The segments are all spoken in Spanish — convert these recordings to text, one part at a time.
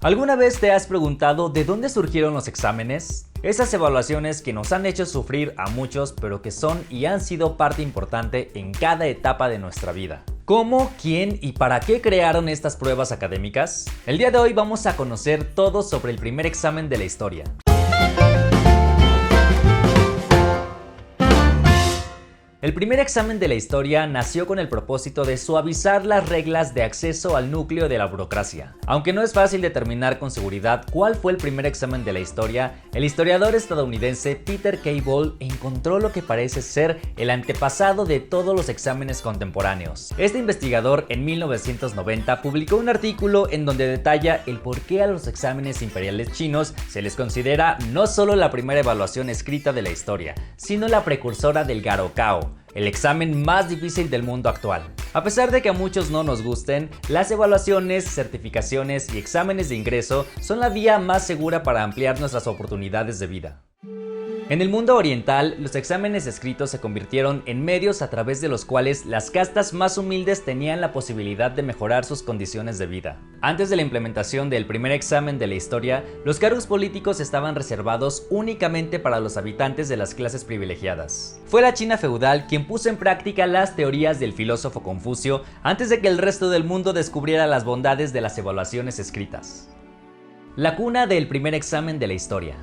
¿Alguna vez te has preguntado de dónde surgieron los exámenes? Esas evaluaciones que nos han hecho sufrir a muchos, pero que son y han sido parte importante en cada etapa de nuestra vida. ¿Cómo, quién y para qué crearon estas pruebas académicas? El día de hoy vamos a conocer todo sobre el primer examen de la historia. El primer examen de la historia nació con el propósito de suavizar las reglas de acceso al núcleo de la burocracia. Aunque no es fácil determinar con seguridad cuál fue el primer examen de la historia, el historiador estadounidense Peter K. Ball encontró lo que parece ser el antepasado de todos los exámenes contemporáneos. Este investigador en 1990 publicó un artículo en donde detalla el por qué a los exámenes imperiales chinos se les considera no solo la primera evaluación escrita de la historia, sino la precursora del Gaokao, el examen más difícil del mundo actual. A pesar de que a muchos no nos gusten, las evaluaciones, certificaciones y exámenes de ingreso son la vía más segura para ampliar nuestras oportunidades de vida. En el mundo oriental, los exámenes escritos se convirtieron en medios a través de los cuales las castas más humildes tenían la posibilidad de mejorar sus condiciones de vida. Antes de la implementación del primer examen de la historia, los cargos políticos estaban reservados únicamente para los habitantes de las clases privilegiadas. Fue la China feudal quien puso en práctica las teorías del filósofo Confucio antes de que el resto del mundo descubriera las bondades de las evaluaciones escritas. La cuna del primer examen de la historia.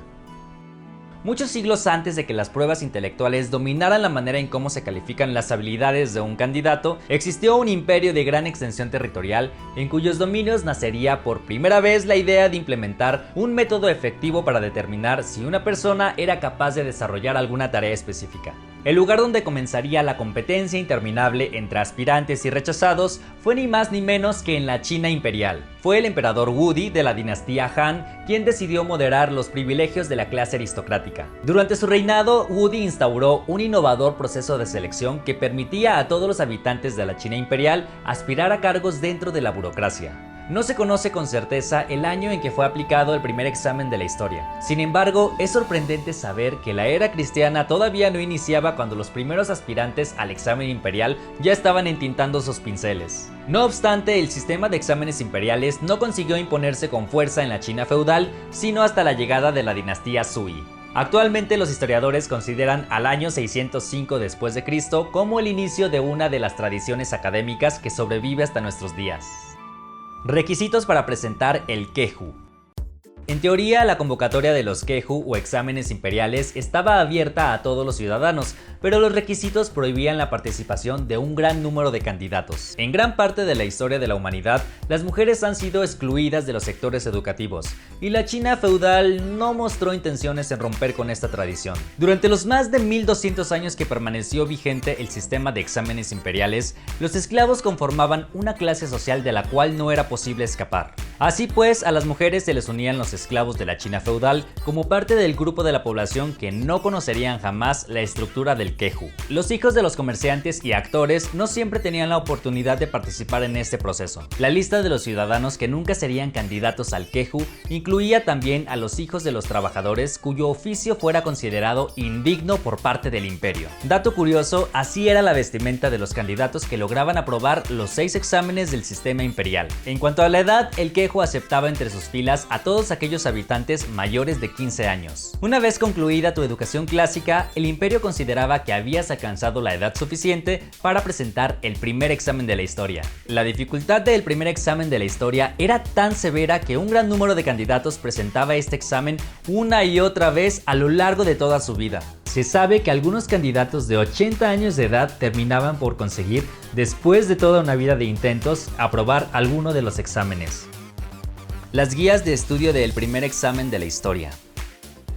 Muchos siglos antes de que las pruebas intelectuales dominaran la manera en cómo se califican las habilidades de un candidato, existió un imperio de gran extensión territorial en cuyos dominios nacería por primera vez la idea de implementar un método efectivo para determinar si una persona era capaz de desarrollar alguna tarea específica. El lugar donde comenzaría la competencia interminable entre aspirantes y rechazados fue ni más ni menos que en la China imperial. Fue el emperador Wudi de la dinastía Han quien decidió moderar los privilegios de la clase aristocrática. Durante su reinado, Wudi instauró un innovador proceso de selección que permitía a todos los habitantes de la China imperial aspirar a cargos dentro de la burocracia. No se conoce con certeza el año en que fue aplicado el primer examen de la historia. Sin embargo, es sorprendente saber que la era cristiana todavía no iniciaba cuando los primeros aspirantes al examen imperial ya estaban entintando sus pinceles. No obstante, el sistema de exámenes imperiales no consiguió imponerse con fuerza en la China feudal, sino hasta la llegada de la dinastía Sui. Actualmente los historiadores consideran al año 605 después de Cristo como el inicio de una de las tradiciones académicas que sobrevive hasta nuestros días. Requisitos para presentar el Kehu. En teoría, la convocatoria de los Kehu o exámenes imperiales estaba abierta a todos los ciudadanos, pero los requisitos prohibían la participación de un gran número de candidatos. En gran parte de la historia de la humanidad, las mujeres han sido excluidas de los sectores educativos, y la China feudal no mostró intenciones en romper con esta tradición. Durante los más de 1200 años que permaneció vigente el sistema de exámenes imperiales, los esclavos conformaban una clase social de la cual no era posible escapar. Así pues, a las mujeres se les unían los esclavos de la China feudal como parte del grupo de la población que no conocerían jamás la estructura del Kehu. Los hijos de los comerciantes y actores no siempre tenían la oportunidad de participar en este proceso. La lista de los ciudadanos que nunca serían candidatos al Kehu incluía también a los hijos de los trabajadores cuyo oficio fuera considerado indigno por parte del imperio. Dato curioso, así era la vestimenta de los candidatos que lograban aprobar los 6 exámenes del sistema imperial. En cuanto a la edad, el Kehu aceptaba entre sus filas a todos aquellos habitantes mayores de 15 años. Una vez concluida tu educación clásica, el imperio consideraba que habías alcanzado la edad suficiente para presentar el primer examen de la historia. La dificultad del primer examen de la historia era tan severa que un gran número de candidatos presentaba este examen una y otra vez a lo largo de toda su vida. Se sabe que algunos candidatos de 80 años de edad terminaban por conseguir, después de toda una vida de intentos, aprobar alguno de los exámenes. Las guías de estudio del primer examen de la historia.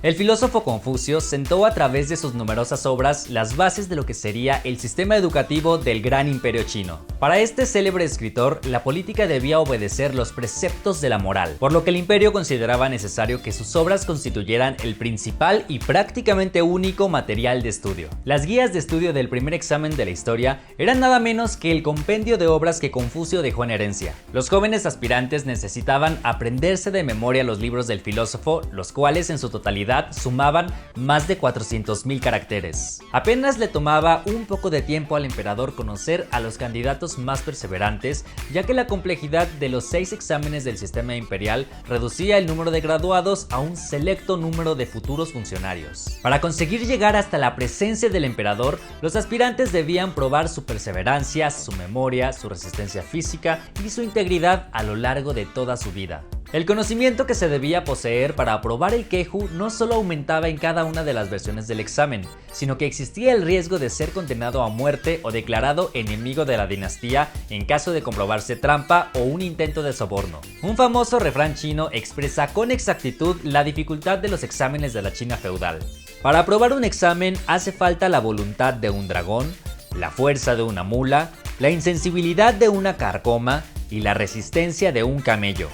El filósofo Confucio sentó a través de sus numerosas obras las bases de lo que sería el sistema educativo del gran imperio chino. Para este célebre escritor, la política debía obedecer los preceptos de la moral, por lo que el imperio consideraba necesario que sus obras constituyeran el principal y prácticamente único material de estudio. Las guías de estudio del primer examen de la historia eran nada menos que el compendio de obras que Confucio dejó en herencia. Los jóvenes aspirantes necesitaban aprenderse de memoria los libros del filósofo, los cuales en su totalidad complejidad sumaban más de 400.000 caracteres. Apenas le tomaba un poco de tiempo al emperador conocer a los candidatos más perseverantes, ya que la complejidad de los 6 exámenes del sistema imperial reducía el número de graduados a un selecto número de futuros funcionarios. Para conseguir llegar hasta la presencia del emperador, los aspirantes debían probar su perseverancia, su memoria, su resistencia física y su integridad a lo largo de toda su vida. El conocimiento que se debía poseer para aprobar el Kehu no solo aumentaba en cada una de las versiones del examen, sino que existía el riesgo de ser condenado a muerte o declarado enemigo de la dinastía en caso de comprobarse trampa o un intento de soborno. Un famoso refrán chino expresa con exactitud la dificultad de los exámenes de la China feudal. Para aprobar un examen hace falta la voluntad de un dragón, la fuerza de una mula, la insensibilidad de una carcoma y la resistencia de un camello.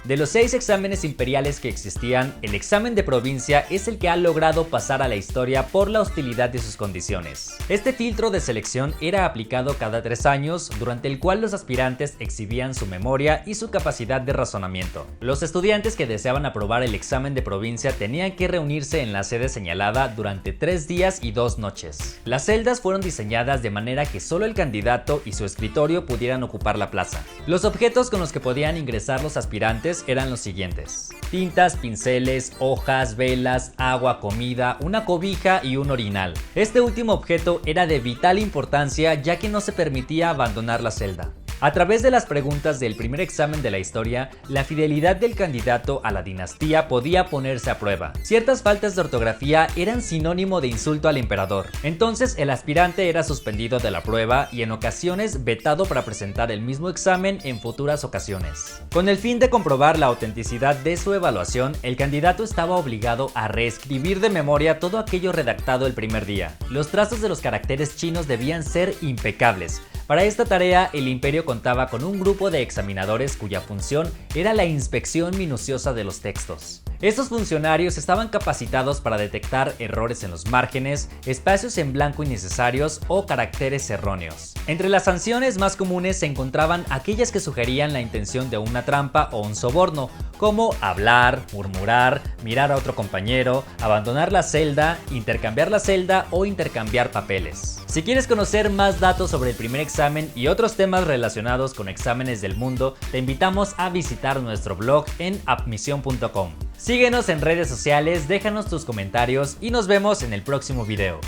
De los 6 exámenes imperiales que existían, el examen de provincia es el que ha logrado pasar a la historia por la hostilidad de sus condiciones. Este filtro de selección era aplicado cada 3 años, durante el cual los aspirantes exhibían su memoria y su capacidad de razonamiento. Los estudiantes que deseaban aprobar el examen de provincia tenían que reunirse en la sede señalada durante 3 días y 2 noches. Las celdas fueron diseñadas de manera que solo el candidato y su escritorio pudieran ocupar la plaza. Los objetos con los que podían ingresar los aspirantes eran los siguientes: tintas, pinceles, hojas, velas, agua, comida, una cobija y un orinal. Este último objeto era de vital importancia, ya que no se permitía abandonar la celda. A través de las preguntas del primer examen de la historia, la fidelidad del candidato a la dinastía podía ponerse a prueba. Ciertas faltas de ortografía eran sinónimo de insulto al emperador. Entonces el aspirante era suspendido de la prueba y en ocasiones vetado para presentar el mismo examen en futuras ocasiones. Con el fin de comprobar la autenticidad de su evaluación, el candidato estaba obligado a reescribir de memoria todo aquello redactado el primer día. Los trazos de los caracteres chinos debían ser impecables. Para esta tarea, el imperio contaba con un grupo de examinadores cuya función era la inspección minuciosa de los textos. Estos funcionarios estaban capacitados para detectar errores en los márgenes, espacios en blanco innecesarios o caracteres erróneos. Entre las sanciones más comunes se encontraban aquellas que sugerían la intención de una trampa o un soborno, como hablar, murmurar, mirar a otro compañero, abandonar la celda, intercambiar la celda o intercambiar papeles. Si quieres conocer más datos sobre el primer examen y otros temas relacionados con exámenes del mundo, te invitamos a visitar nuestro blog en appmission.com. Síguenos en redes sociales, déjanos tus comentarios y nos vemos en el próximo video.